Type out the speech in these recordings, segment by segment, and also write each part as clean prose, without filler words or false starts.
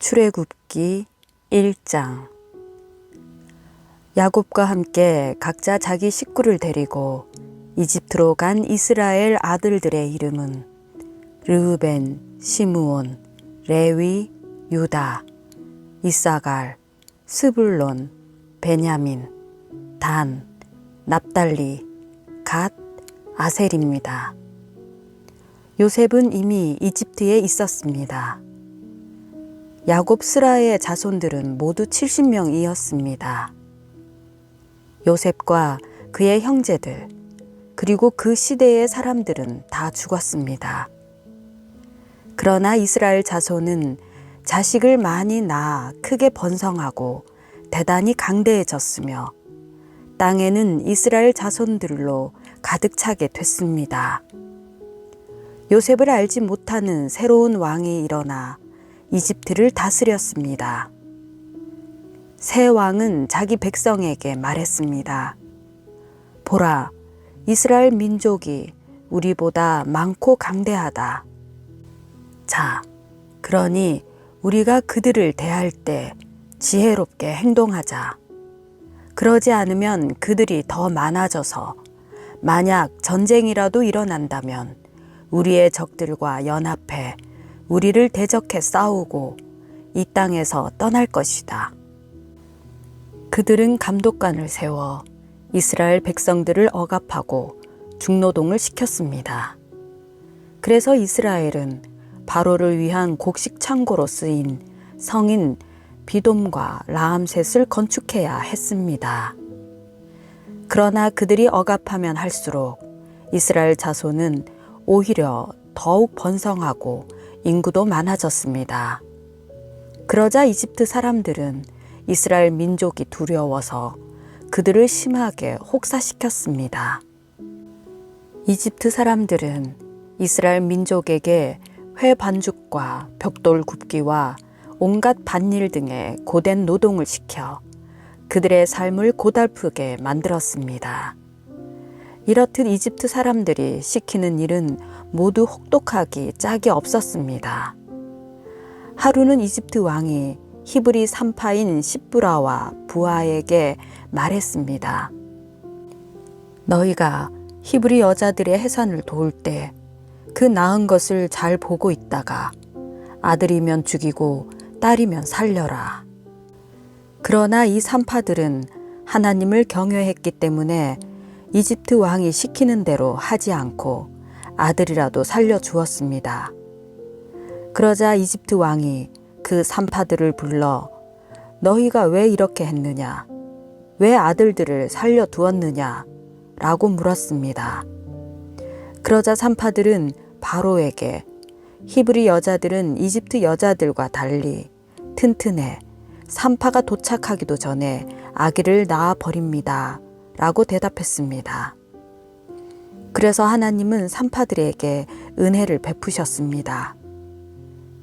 출애굽기 1장. 야곱과 함께 각자 자기 식구를 데리고 이집트로 간 이스라엘 아들들의 이름은 르우벤, 시므온, 레위, 유다, 이사갈, 스불론, 베냐민, 단, 납달리, 갓, 아셀입니다. 요셉은 이미 이집트에 있었습니다. 야곱 스라의 자손들은 모두 70명이었습니다. 요셉과 그의 형제들, 그리고 그 시대의 사람들은 다 죽었습니다. 그러나 이스라엘 자손은 자식을 많이 낳아 크게 번성하고 대단히 강대해졌으며 땅에는 이스라엘 자손들로 가득 차게 됐습니다. 요셉을 알지 못하는 새로운 왕이 일어나 이집트를 다스렸습니다. 새 왕은 자기 백성에게 말했습니다. 보라, 이스라엘 민족이 우리보다 많고 강대하다. 자, 그러니 우리가 그들을 대할 때 지혜롭게 행동하자. 그러지 않으면 그들이 더 많아져서 만약 전쟁이라도 일어난다면 우리의 적들과 연합해 우리를 대적해 싸우고 이 땅에서 떠날 것이다. 그들은 감독관을 세워 이스라엘 백성들을 억압하고 중노동을 시켰습니다. 그래서 이스라엘은 바로를 위한 곡식 창고로 쓰인 성인 비돔과 라암셋을 건축해야 했습니다. 그러나 그들이 억압하면 할수록 이스라엘 자손은 오히려 더욱 번성하고 인구도 많아졌습니다. 그러자 이집트 사람들은 이스라엘 민족이 두려워서 그들을 심하게 혹사시켰습니다. 이집트 사람들은 이스라엘 민족에게 회 반죽과 벽돌 굽기와 온갖 밭일 등의 고된 노동을 시켜 그들의 삶을 고달프게 만들었습니다. 이렇듯 이집트 사람들이 시키는 일은 모두 혹독하기 짝이 없었습니다. 하루는 이집트 왕이 히브리 산파인 십브라와 부하에게 말했습니다. 너희가 히브리 여자들의 해산을 도울 때 그 낳은 것을 잘 보고 있다가 아들이면 죽이고 딸이면 살려라. 그러나 이 산파들은 하나님을 경외했기 때문에 이집트 왕이 시키는 대로 하지 않고 아들이라도 살려주었습니다. 그러자 이집트 왕이 그 산파들을 불러 너희가 왜 이렇게 했느냐? 왜 아들들을 살려두었느냐? 라고 물었습니다. 그러자 산파들은 바로에게 히브리 여자들은 이집트 여자들과 달리 튼튼해 산파가 도착하기도 전에 아기를 낳아 버립니다. 라고 대답했습니다. 그래서 하나님은 산파들에게 은혜를 베푸셨습니다.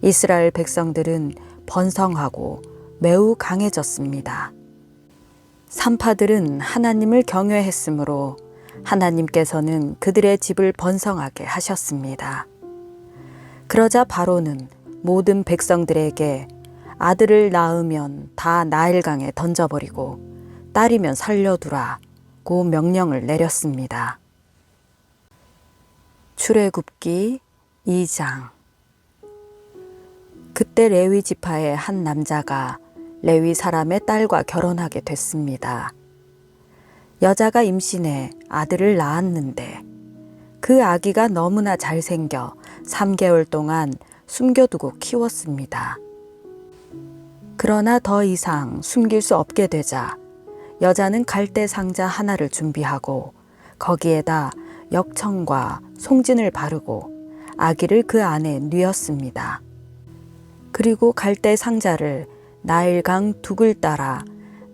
이스라엘 백성들은 번성하고 매우 강해졌습니다. 산파들은 하나님을 경외했으므로 하나님께서는 그들의 집을 번성하게 하셨습니다. 그러자 바로는 모든 백성들에게 아들을 낳으면 다 나일강에 던져버리고 딸이면 살려두라고 명령을 내렸습니다. 출애굽기 2장. 그때 레위 지파의 한 남자가 레위 사람의 딸과 결혼하게 됐습니다. 여자가 임신해 아들을 낳았는데 그 아기가 너무나 잘생겨 3개월 동안 숨겨두고 키웠습니다. 그러나 더 이상 숨길 수 없게 되자 여자는 갈대 상자 하나를 준비하고 거기에다 역청과 송진을 바르고 아기를 그 안에 뉘었습니다. 그리고 갈대 상자를 나일강 둑을 따라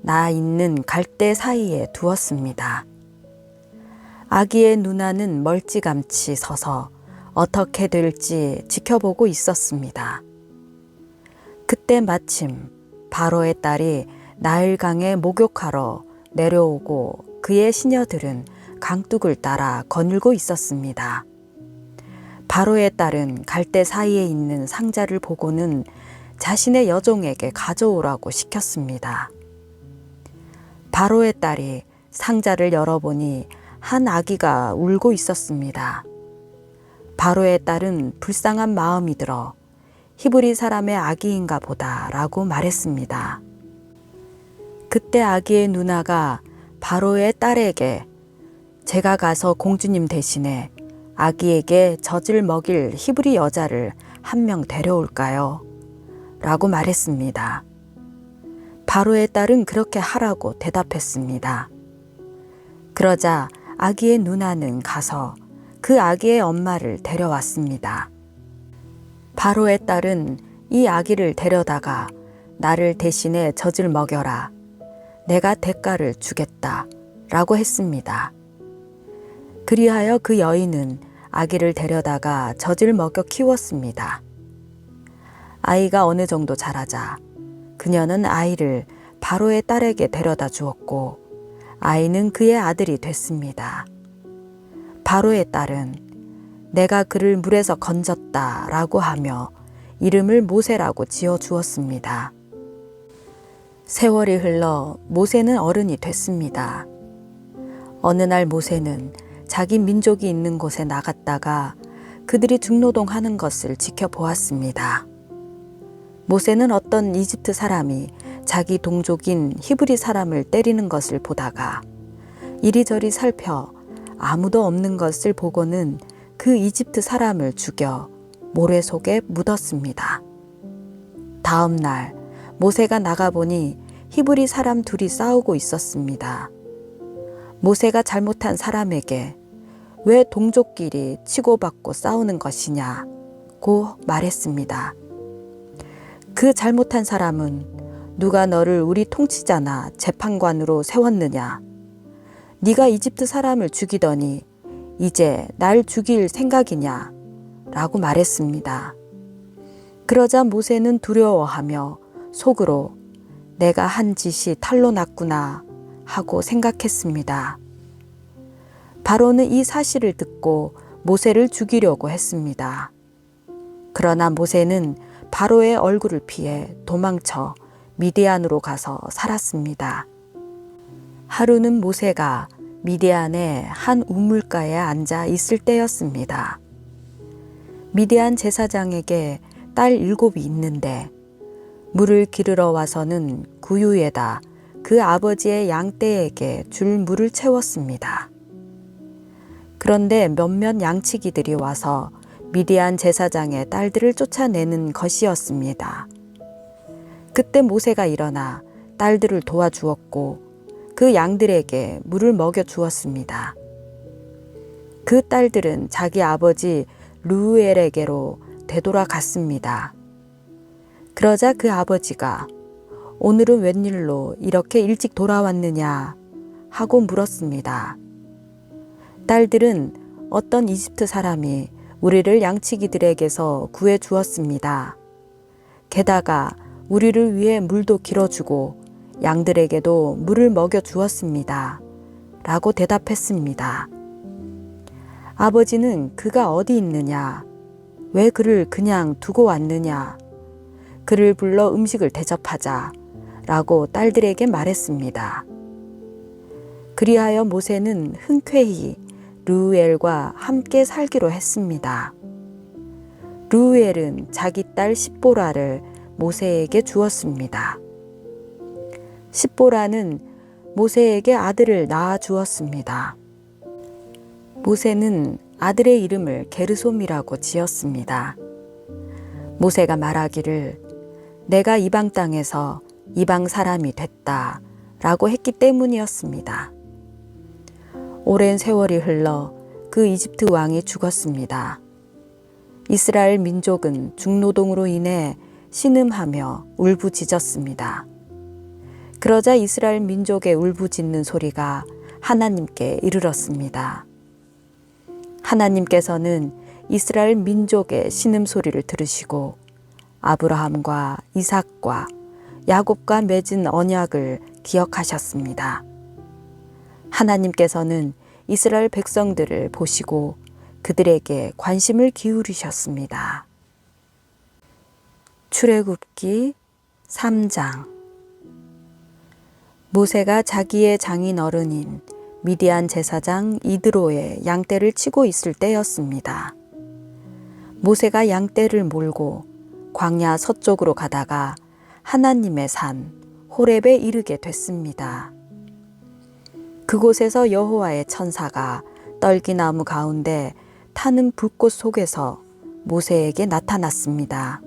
나 있는 갈대 사이에 두었습니다. 아기의 누나는 멀찌감치 서서 어떻게 될지 지켜보고 있었습니다. 그때 마침 바로의 딸이 나일강에 목욕하러 내려오고 그의 시녀들은 강둑을 따라 거닐고 있었습니다. 바로의 딸은 갈대 사이에 있는 상자를 보고는 자신의 여종에게 가져오라고 시켰습니다. 바로의 딸이 상자를 열어보니 한 아기가 울고 있었습니다. 바로의 딸은 불쌍한 마음이 들어 히브리 사람의 아기인가 보다 라고 말했습니다. 그때 아기의 누나가 바로의 딸에게 제가 가서 공주님 대신에 아기에게 젖을 먹일 히브리 여자를 한 명 데려올까요? 라고 말했습니다. 바로의 딸은 그렇게 하라고 대답했습니다. 그러자 아기의 누나는 가서 그 아기의 엄마를 데려왔습니다. 바로의 딸은 이 아기를 데려다가 나를 대신에 젖을 먹여라. 내가 대가를 주겠다. 라고 했습니다. 그리하여 그 여인은 아기를 데려다가 젖을 먹여 키웠습니다. 아이가 어느 정도 자라자 그녀는 아이를 바로의 딸에게 데려다 주었고 아이는 그의 아들이 됐습니다. 바로의 딸은 내가 그를 물에서 건졌다 라고 하며 이름을 모세라고 지어 주었습니다. 세월이 흘러 모세는 어른이 됐습니다. 어느 날 모세는 자기 민족이 있는 곳에 나갔다가 그들이 중노동하는 것을 지켜보았습니다. 모세는 어떤 이집트 사람이 자기 동족인 히브리 사람을 때리는 것을 보다가 이리저리 살펴 아무도 없는 것을 보고는 그 이집트 사람을 죽여 모래 속에 묻었습니다. 다음 날 모세가 나가보니 히브리 사람 둘이 싸우고 있었습니다. 모세가 잘못한 사람에게 왜 동족끼리 치고받고 싸우는 것이냐고 말했습니다. 그 잘못한 사람은 누가 너를 우리 통치자나 재판관으로 세웠느냐? 네가 이집트 사람을 죽이더니 이제 날 죽일 생각이냐? 라고 말했습니다. 그러자 모세는 두려워하며 속으로 내가 한 짓이 탈로 났구나 하고 생각했습니다. 바로는 이 사실을 듣고 모세를 죽이려고 했습니다. 그러나 모세는 바로의 얼굴을 피해 도망쳐 미디안으로 가서 살았습니다. 하루는 모세가 미디안의 한 우물가에 앉아 있을 때였습니다. 미디안 제사장에게 딸 7이 있는데 물을 기르러 와서는 구유에다 그 아버지의 양떼에게 줄 물을 채웠습니다. 그런데 몇몇 양치기들이 와서 미디안 제사장의 딸들을 쫓아내는 것이었습니다. 그때 모세가 일어나 딸들을 도와주었고 그 양들에게 물을 먹여 주었습니다. 그 딸들은 자기 아버지 르우엘에게로 되돌아갔습니다. 그러자 그 아버지가 오늘은 웬일로 이렇게 일찍 돌아왔느냐 하고 물었습니다. 딸들은 어떤 이집트 사람이 우리를 양치기들에게서 구해 주었습니다. 게다가 우리를 위해 물도 길어주고 양들에게도 물을 먹여 주었습니다. 라고 대답했습니다. 아버지는 그가 어디 있느냐? 왜 그를 그냥 두고 왔느냐? 그를 불러 음식을 대접하자. 라고 딸들에게 말했습니다. 그리하여 모세는 흔쾌히 르우엘과 함께 살기로 했습니다. 르우엘은 자기 딸 십보라를 모세에게 주었습니다. 십보라는 모세에게 아들을 낳아 주었습니다. 모세는 아들의 이름을 게르솜이라고 지었습니다. 모세가 말하기를 내가 이방 땅에서 이방 사람이 됐다 라고 했기 때문이었습니다. 오랜 세월이 흘러 그 이집트 왕이 죽었습니다. 이스라엘 민족은 중노동으로 인해 신음하며 울부짖었습니다. 그러자 이스라엘 민족의 울부짖는 소리가 하나님께 이르렀습니다. 하나님께서는 이스라엘 민족의 신음소리를 들으시고 아브라함과 이삭과 야곱과 맺은 언약을 기억하셨습니다. 하나님께서는 이스라엘 백성들을 보시고 그들에게 관심을 기울이셨습니다. 출애굽기 3장. 모세가 자기의 장인 어른인 미디안 제사장 이드로의 양떼를 치고 있을 때였습니다. 모세가 양떼를 몰고 광야 서쪽으로 가다가 하나님의 산 호렙에 이르게 됐습니다. 그곳에서 여호와의 천사가 떨기나무 가운데 타는 불꽃 속에서 모세에게 나타났습니다.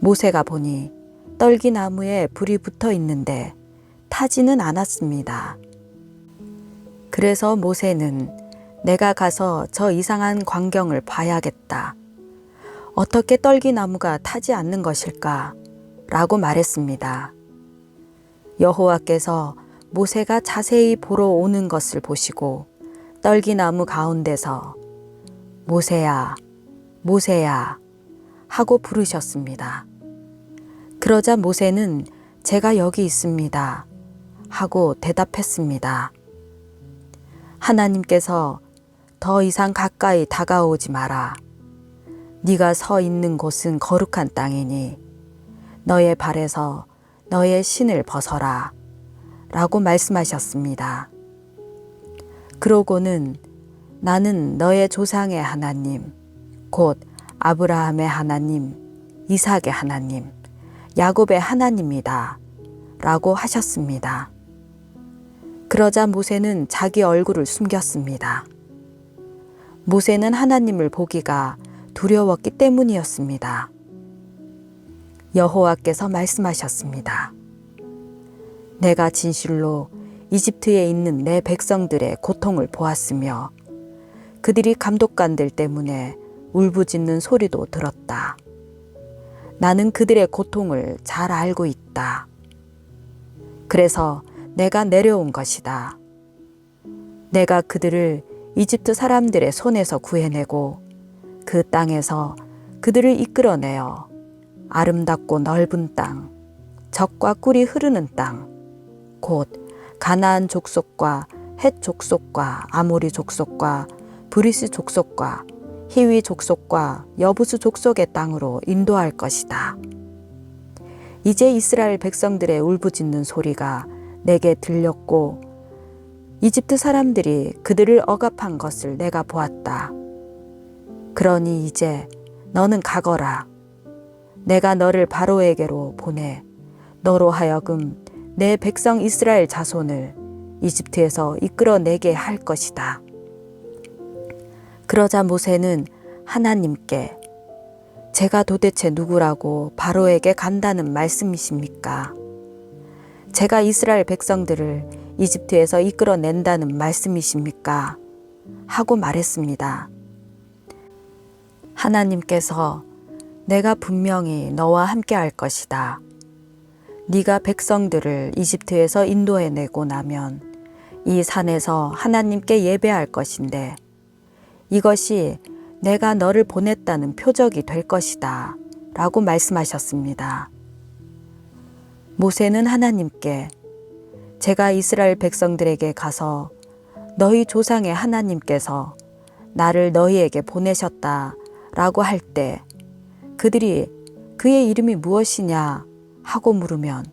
모세가 보니 떨기나무에 불이 붙어 있는데 타지는 않았습니다. 그래서 모세는 내가 가서 저 이상한 광경을 봐야겠다. 어떻게 떨기나무가 타지 않는 것일까? 라고 말했습니다. 여호와께서 모세가 자세히 보러 오는 것을 보시고 떨기나무 가운데서 모세야, 모세야 하고 부르셨습니다. 그러자 모세는 제가 여기 있습니다 하고 대답했습니다. 하나님께서 더 이상 가까이 다가오지 마라. 네가 서 있는 곳은 거룩한 땅이니 너의 발에서 너의 신을 벗어라 라고 말씀하셨습니다. 그러고는 나는 너의 조상의 하나님, 곧 아브라함의 하나님, 이삭의 하나님, 야곱의 하나님이다 라고 하셨습니다. 그러자 모세는 자기 얼굴을 숨겼습니다. 모세는 하나님을 보기가 두려웠기 때문이었습니다. 여호와께서 말씀하셨습니다. 내가 진실로 이집트에 있는 내 백성들의 고통을 보았으며 그들이 감독관들 때문에 울부짖는 소리도 들었다. 나는 그들의 고통을 잘 알고 있다. 그래서 내가 내려온 것이다. 내가 그들을 이집트 사람들의 손에서 구해내고 그 땅에서 그들을 이끌어내어 아름답고 넓은 땅, 젖과 꿀이 흐르는 땅, 곧 가나안 족속과 헷 족속과 아모리 족속과 브리스 족속과 히위 족속과 여부수 족속의 땅으로 인도할 것이다. 이제 이스라엘 백성들의 울부짖는 소리가 내게 들렸고 이집트 사람들이 그들을 억압한 것을 내가 보았다. 그러니 이제 너는 가거라. 내가 너를 바로에게로 보내 너로 하여금 내 백성 이스라엘 자손을 이집트에서 이끌어내게 할 것이다. 그러자 모세는 하나님께 제가 도대체 누구라고 바로에게 간다는 말씀이십니까? 제가 이스라엘 백성들을 이집트에서 이끌어낸다는 말씀이십니까? 하고 말했습니다. 하나님께서 내가 분명히 너와 함께 할 것이다. 네가 백성들을 이집트에서 인도해내고 나면 이 산에서 하나님께 예배할 것인데 이것이 내가 너를 보냈다는 표적이 될 것이다 라고 말씀하셨습니다. 모세는 하나님께 제가 이스라엘 백성들에게 가서 너희 조상의 하나님께서 나를 너희에게 보내셨다 라고 할 때 그들이 그의 이름이 무엇이냐 하고 물으면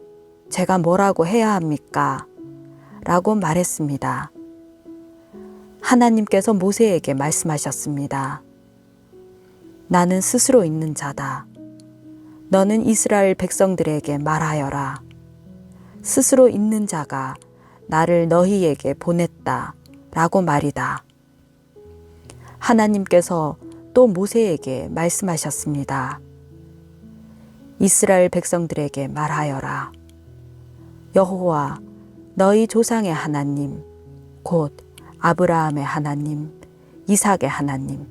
제가 뭐라고 해야 합니까? 라고 말했습니다. 하나님께서 모세에게 말씀하셨습니다. 나는 스스로 있는 자다. 너는 이스라엘 백성들에게 말하여라. 스스로 있는 자가 나를 너희에게 보냈다 라고 말이다. 하나님께서 또 모세에게 말씀하셨습니다. 이스라엘 백성들에게 말하여라. 여호와 너희 조상의 하나님 곧 아브라함의 하나님, 이삭의 하나님,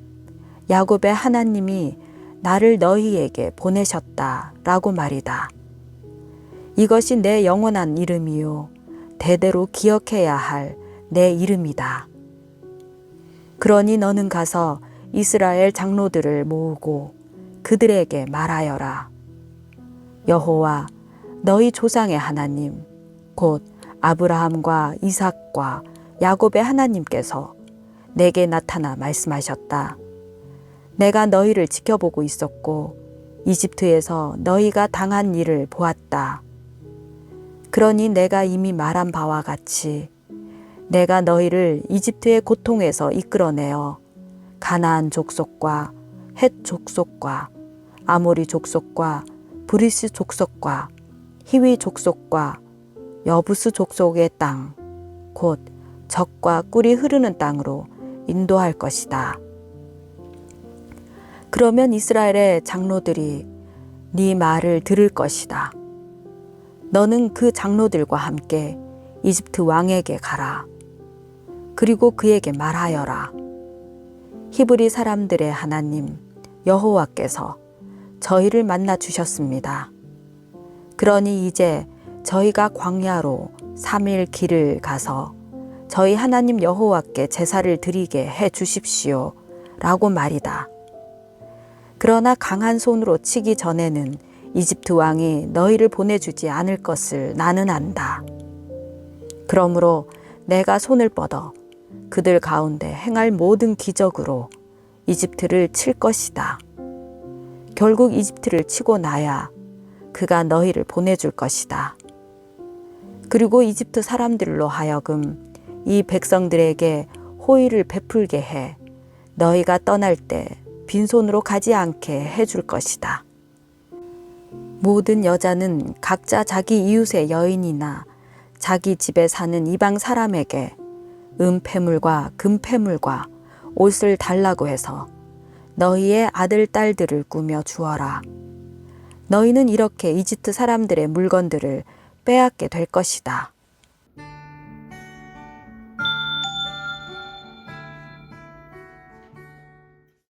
야곱의 하나님이 나를 너희에게 보내셨다 라고 말이다. 이것이 내 영원한 이름이요 대대로 기억해야 할 내 이름이다. 그러니 너는 가서 이스라엘 장로들을 모으고 그들에게 말하여라. 여호와 너희 조상의 하나님 곧 아브라함과 이삭과 야곱의 하나님께서 내게 나타나 말씀하셨다. 내가 너희를 지켜보고 있었고 이집트에서 너희가 당한 일을 보았다. 그러니 내가 이미 말한 바와 같이 내가 너희를 이집트의 고통에서 이끌어내어 가나안 족속과 헷 족속과 아모리 족속과 브리스 족속과 히위 족속과 여부스 족속의 땅, 곧 젖과 꿀이 흐르는 땅으로 인도할 것이다. 그러면 이스라엘의 장로들이 네 말을 들을 것이다. 너는 그 장로들과 함께 이집트 왕에게 가라. 그리고 그에게 말하여라. 히브리 사람들의 하나님 여호와께서 저희를 만나 주셨습니다. 그러니 이제 저희가 광야로 3일 길을 가서 저희 하나님 여호와께 제사를 드리게 해 주십시오. 라고 말이다. 그러나 강한 손으로 치기 전에는 이집트 왕이 너희를 보내주지 않을 것을 나는 안다. 그러므로 내가 손을 뻗어 그들 가운데 행할 모든 기적으로 이집트를 칠 것이다. 결국 이집트를 치고 나야 그가 너희를 보내줄 것이다. 그리고 이집트 사람들로 하여금 이 백성들에게 호의를 베풀게 해 너희가 떠날 때 빈손으로 가지 않게 해줄 것이다. 모든 여자는 각자 자기 이웃의 여인이나 자기 집에 사는 이방 사람에게 은폐물과 금폐물과 옷을 달라고 해서 너희의 아들, 딸들을 꾸며 주어라. 너희는 이렇게 이집트 사람들의 물건들을 빼앗게 될 것이다.